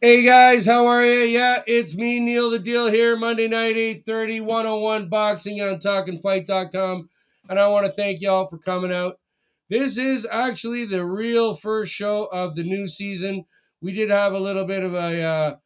Hey guys, how are you? Yeah, it's me, Neil the Deal here, Monday night, 8:30, 101 Boxing on talkinfight.com. And I want to thank y'all for coming out. This is actually the real first show of the new season. We did have a little bit of a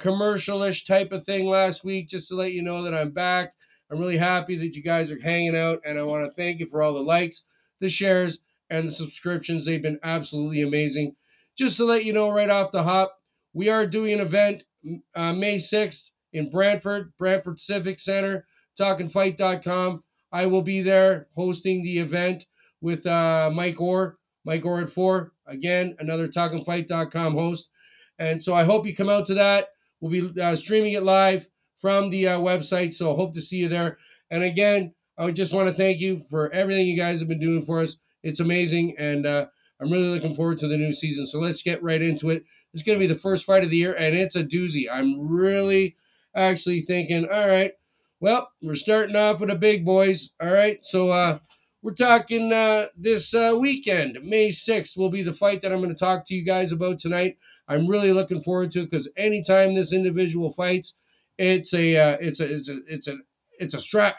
commercial-ish type of thing last week, just to let you know that I'm back. I'm really happy that you guys are hanging out, and I want to thank you for all the likes, the shares, and the subscriptions. They've been absolutely amazing. Just to let you know right off the hop, we are doing an event May 6th in Brantford Civic Center, talkinfight.com. I will be there hosting the event with Mike Orr at 4. Again, another talkinfight.com host. And so I hope you come out to that. We'll be streaming it live from the website, so hope to see you there. And again, I just want to thank you for everything you guys have been doing for us. It's amazing, and I'm really looking forward to the new season. So let's get right into it. It's going to be the first fight of the year, and it's a doozy. I'm really actually thinking, all right, well, we're starting off with the big boys. All right, so we're talking this weekend. May 6th will be the fight that I'm going to talk to you guys about tonight. I'm really looking forward to it because anytime this individual fights, it's a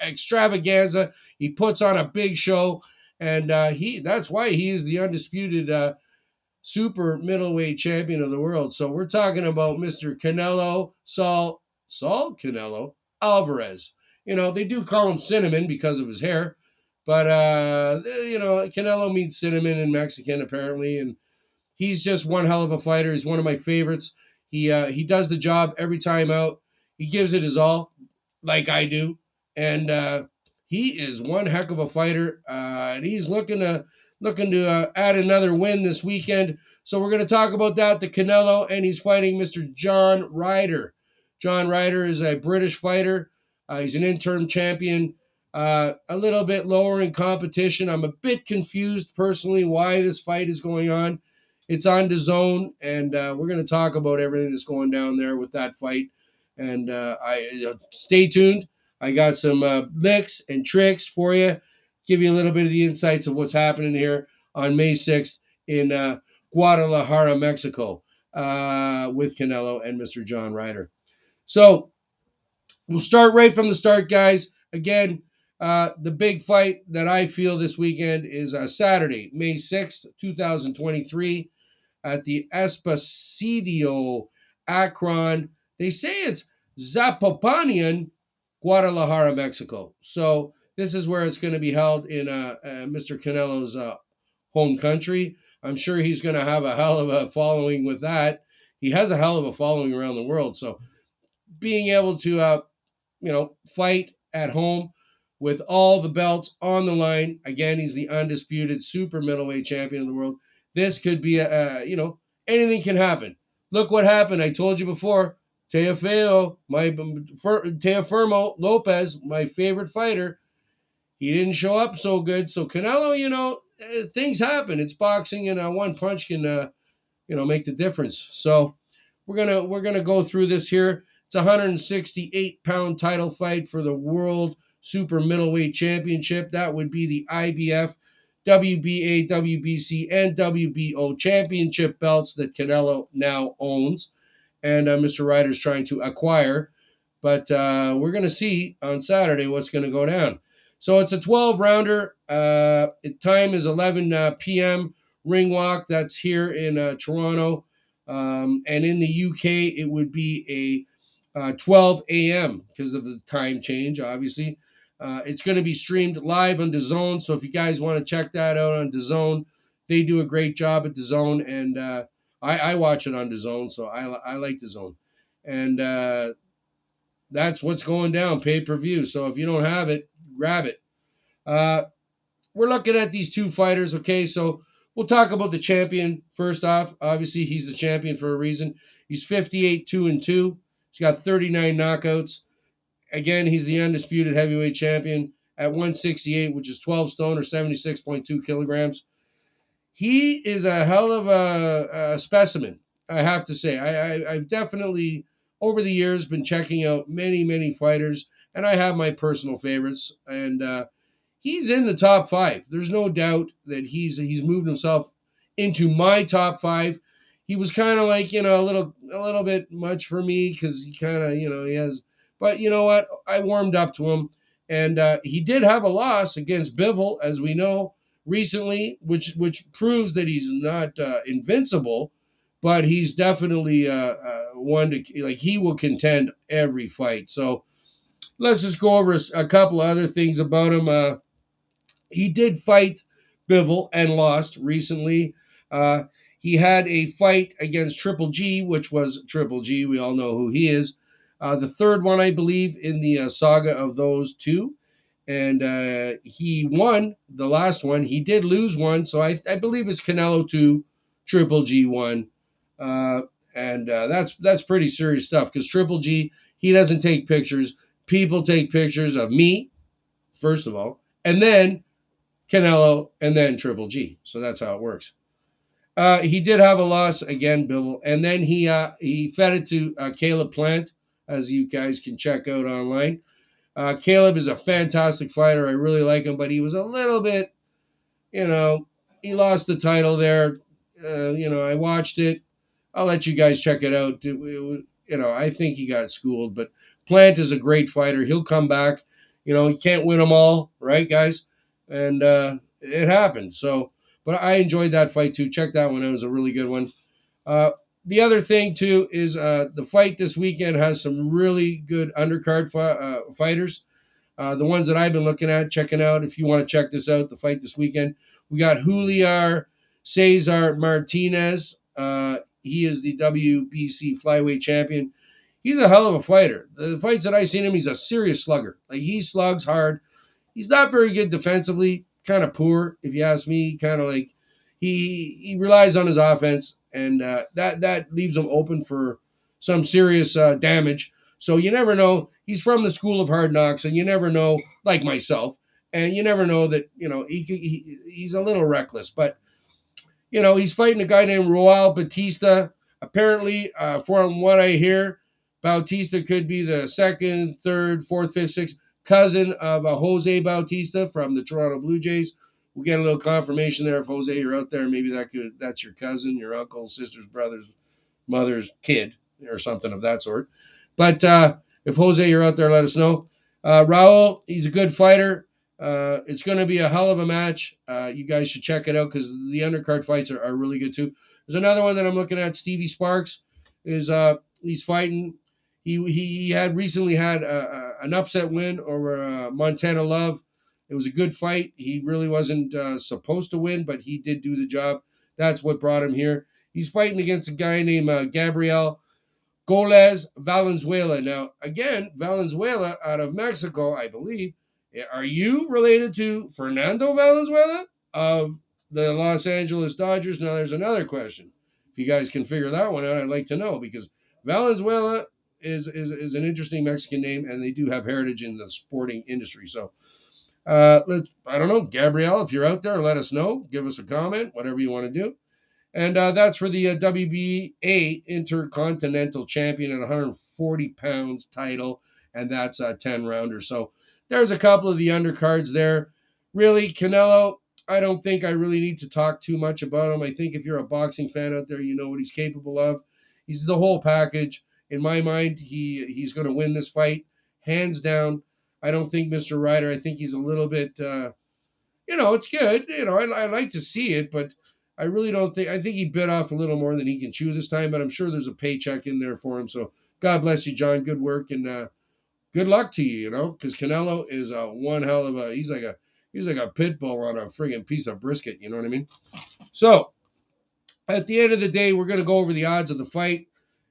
extravaganza. He puts on a big show, and that's why he is the undisputed super middleweight champion of the world. So we're talking about Mr. Saul Canelo Alvarez. They do call him Cinnamon because of his hair, but Canelo means cinnamon in Mexican apparently, and he's just one hell of a fighter. He's one of my favorites. He does the job every time out. He gives it his all, like I do, and he is one heck of a fighter. And he's looking to add another win this weekend. So we're going to talk about that. The Canelo, and he's fighting Mr. John Ryder. John Ryder is a British fighter. He's an interim champion. A little bit lower in competition. I'm a bit confused personally why this fight is going on. It's on DAZN, and we're going to talk about everything that's going down there with that fight. And stay tuned. I got some licks and tricks for you. Give you a little bit of the insights of what's happening here on May 6th in Guadalajara, Mexico, with Canelo and Mr. John Ryder. So we'll start right from the start, guys. Again, the big fight that I feel this weekend is Saturday, May 6th, 2023, at the Espacio Akron. They say it's Zapopan, Guadalajara, Mexico. So this is where it's going to be held in Mr. Canelo's home country. I'm sure he's going to have a hell of a following with that. He has a hell of a following around the world. So being able to fight at home with all the belts on the line. Again, he's the undisputed super middleweight champion of the world. This could be anything can happen. Look what happened. I told you before. Teofimo Lopez, my favorite fighter, he didn't show up so good. So Canelo, things happen. It's boxing, and one punch can make the difference. So we're gonna go through this here. It's a 168-pound title fight for the World Super Middleweight Championship. That would be the IBF, WBA, WBC, and WBO championship belts that Canelo now owns, and Mr. Ryder's trying to acquire. But we're going to see on Saturday what's going to go down. So it's a 12-rounder. Time is 11 p.m. Ring walk. That's here in Toronto. And in the UK, it would be a 12 a.m. because of the time change, obviously. It's going to be streamed live on DAZN. So if you guys want to check that out on DAZN, they do a great job at DAZN. And I watch it on DAZN, so I like DAZN. And that's what's going down, pay-per-view. So if you don't have it, grab it. We're looking at these two fighters, okay? So we'll talk about the champion first off. Obviously, he's the champion for a reason. He's 58-2-2. He's got 39 knockouts. Again, he's the undisputed heavyweight champion at 168, which is 12 stone or 76.2 kilograms. He is a hell of a specimen, I have to say. I've definitely, over the years, been checking out many, many fighters, and I have my personal favorites. And he's in the top 5. There's no doubt that he's moved himself into my top 5. he was kind of like, a little bit much for me because he kind of, he has. But you know what? I warmed up to him, and he did have a loss against Bivol, as we know recently, which proves that he's not invincible, but he's definitely one to like. He will contend every fight. So let's just go over a couple of other things about him. He did fight Bivol and lost recently. Uh, he had a fight against Triple G, which was Triple G. We all know who he is. The third one, I believe, in the saga of those two. And he won the last one. He did lose one, so I believe it's Canelo 2, Triple G 1. Uh, and that's pretty serious stuff because Triple G, he doesn't take pictures. People take pictures of me, first of all, and then Canelo, and then Triple G. So that's how it works. He did have a loss again, Bill, and then he fed it to Caleb Plant, as you guys can check out online. Caleb is a fantastic fighter. I really like him, but he was a little bit, you know, he lost the title there. I watched it. I'll let you guys check it out. I think he got schooled, but Plant is a great fighter. He'll come back. He can't win them all, right, guys? And it happened. So, but I enjoyed that fight too. Check that one out. It was a really good one. Uh, the other thing too is the fight this weekend has some really good undercard fighters. The ones that I've been looking at, checking out. If you want to check this out, the fight this weekend, we got Juliar Cesar Martinez. He is the WBC flyweight champion. He's a hell of a fighter. The fights that I've seen him, he's a serious slugger. Like he slugs hard. He's not very good defensively. Kind of poor, if you ask me. Kind of like he relies on his offense, and that leaves him open for some serious damage. So you never know. He's from the school of hard knocks, and you never know. Like myself, and you never know that he's a little reckless, but he's fighting a guy named Roel Batista. Apparently, from what I hear, Bautista could be the second, third, fourth, fifth, sixth cousin of Jose Bautista from the Toronto Blue Jays. We'll get a little confirmation there. If Jose, you're out there, maybe that's your cousin, your uncle, sister's brother's mother's kid, or something of that sort. But if Jose, you're out there, let us know. Raul, he's a good fighter. It's going to be a hell of a match. You guys should check it out because the undercard fights are really good too. There's another one that I'm looking at. Stevie Sparks is he's fighting. He had recently had an upset win over Montana Love. It was a good fight. He really wasn't supposed to win, but he did do the job. That's what brought him here. He's fighting against a guy named Gabriel Goles Valenzuela. Now, again, Valenzuela out of Mexico, I believe. Are you related to Fernando Valenzuela of the Los Angeles Dodgers? Now, there's another question. If you guys can figure that one out, I'd like to know because Valenzuela is an interesting Mexican name, and they do have heritage in the sporting industry. So, I don't know, Gabrielle, if you're out there, let us know. Give us a comment, whatever you want to do. And that's for the WBA Intercontinental Champion at 140 pounds title, and that's a 10-rounder. So there's a couple of the undercards there. Really, Canelo, I don't think I really need to talk too much about him. I think if you're a boxing fan out there, you know what he's capable of. He's the whole package. In my mind, he's going to win this fight, hands down. I don't think Mr. Ryder, I think he's a little bit, it's good. I like to see it, but I really don't think, I think he bit off a little more than he can chew this time, but I'm sure there's a paycheck in there for him. So God bless you, John. Good work and good luck to you, because Canelo is one hell of a, he's like a pit bull on a friggin' piece of brisket. You know what I mean? So at the end of the day, we're going to go over the odds of the fight.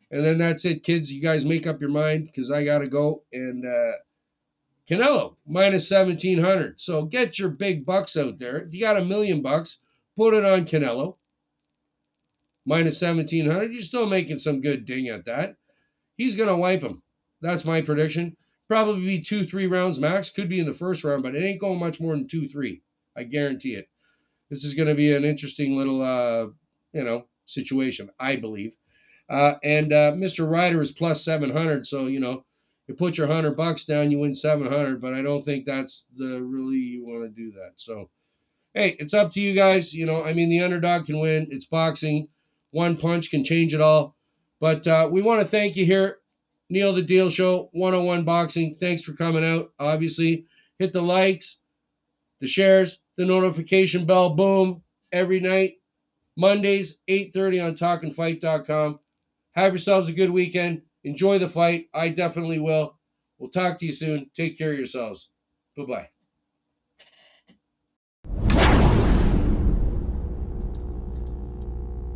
And then that's it, kids. You guys make up your mind because I got to go. And Canelo, minus 1,700. So get your big bucks out there. If you got $1 million, put it on Canelo. Minus 1,700. You're still making some good ding at that. He's going to wipe him. That's my prediction. Probably be 2-3 rounds max. Could be in the first round, but it ain't going much more than 2-3. I guarantee it. This is going to be an interesting little, situation, I believe. And Mr. Ryder is plus 700. So, you put your $100 down, you win 700. But I don't think that's the really you want to do that. So, hey, it's up to you guys. The underdog can win. It's boxing. one punch can change it all. But we want to thank you here, Neil the Deal Show, 101 Boxing. Thanks for coming out. Obviously, hit the likes, the shares, the notification bell, boom, every night. Mondays, 8:30 on talkinfight.com. Have yourselves a good weekend. Enjoy the fight. I definitely will. We'll talk to you soon. Take care of yourselves. Bye-bye.